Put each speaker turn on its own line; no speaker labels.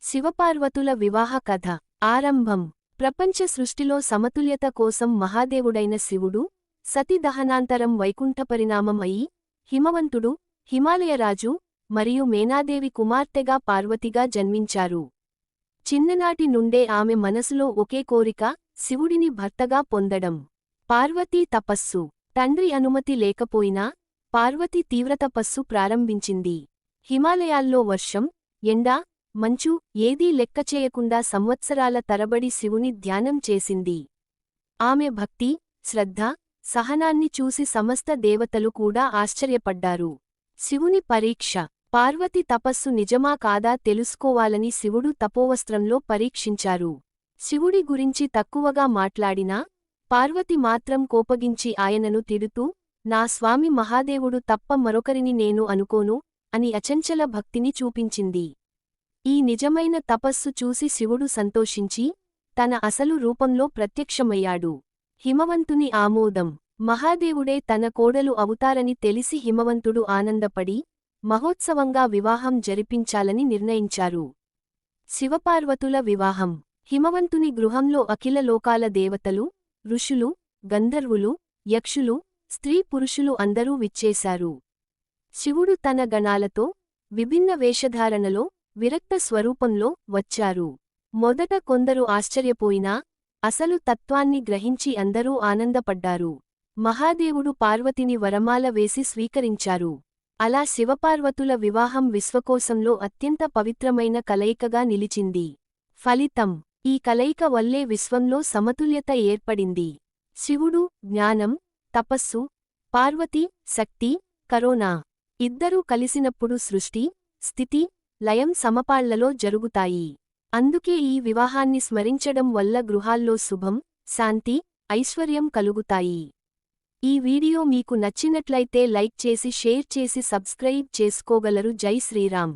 శివపార్వతుల వివాహ కథ ఆరంభం. ప్రపంచ సృష్టిలో సమతుల్యత కోసం మహాదేవుడైన శివుడు సతీ దహనాంతరం వైకుంఠపరిణామం అయి హిమవంతుడు, హిమాలయరాజు మరియు మేనాదేవి కుమార్తెగా పార్వతిగా జన్మించారు. చిన్ననాటి నుండే ఆమె మనసులో ఒకే కోరిక, శివుడిని భర్తగా పొందడం. పార్వతీ తపస్సు. తండ్రి అనుమతి లేకపోయినా పార్వతి తీవ్రతపస్సు ప్రారంభించింది. హిమాలయాల్లో వర్షం, ఎండ, మంచు ఏదీ లెక్కచేయకుండా సంవత్సరాల తరబడి శివుని ధ్యానం చేసింది. ఆమె భక్తి, శ్రద్ధ, సహనాన్ని చూసి సమస్త దేవతలు కూడా ఆశ్చర్యపడ్డారు. శివుని పరీక్ష. పార్వతి తపస్సు నిజమా కాదా తెలుసుకోవాలని శివుడు తపోవస్త్రంలో పరీక్షించారు. శివుడి గురించి తక్కువగా మాట్లాడినా పార్వతి మాత్రం కోపగించి ఆయనను తిడుతూ, నా స్వామి మహాదేవుడు తప్ప మరొకరిని నేను అనుకోను అని అచంచల భక్తిని చూపించింది. ఈ నిజమైన తపస్సు చూసి శివుడు సంతోషించి తన అసలు రూపంలో ప్రత్యక్షమయ్యాడు. హిమవంతుని ఆమోదం. మహాదేవుడే తన కోడలు అవుతారని తెలిసి హిమవంతుడు ఆనందపడి మహోత్సవంగా వివాహం జరిపించాలని నిర్ణయించారు. శివపార్వతుల వివాహం. హిమవంతుని గృహంలో అఖిల లోకాల దేవతలు, ఋషులు, గంధర్వులు, యక్షులు, స్త్రీ పురుషులు అందరూ విచ్చేశారు. శివుడు తన గణాలతో విభిన్న వేషధారణలో విరక్త స్వరూపంలో వచ్చారు. మొదట కొందరు ఆశ్చర్యపోయినా అసలు తత్వాన్ని గ్రహించి అందరూ ఆనందపడ్డారు. మహాదేవుడు పార్వతిని వరమాల వేసి స్వీకరించారు. అలా శివపార్వతుల వివాహం విశ్వకోశంలో అత్యంత పవిత్రమైన కలయికగా నిలిచింది. ఫలితం. ఈ కలయిక వల్లే విశ్వంలో సమతుల్యత ఏర్పడింది. శివుడు జ్ఞానం, తపస్సు, పార్వతి శక్తి, కరుణ. ఇద్దరూ కలిసినప్పుడు సృష్టి, స్థితి, లయం సమపాళ్లలో జరుగుతాయి. అందుకే ఈ వివాహాన్ని స్మరించడం వల్ల గృహాల్లో శుభం, శాంతి, ఐశ్వర్యం కలుగుతాయి. ఈ వీడియో మీకు నచ్చినట్లయితే లైక్ చేసి షేర్ చేసి సబ్స్క్రైబ్ చేసుకోగలరు. జై శ్రీరామ్.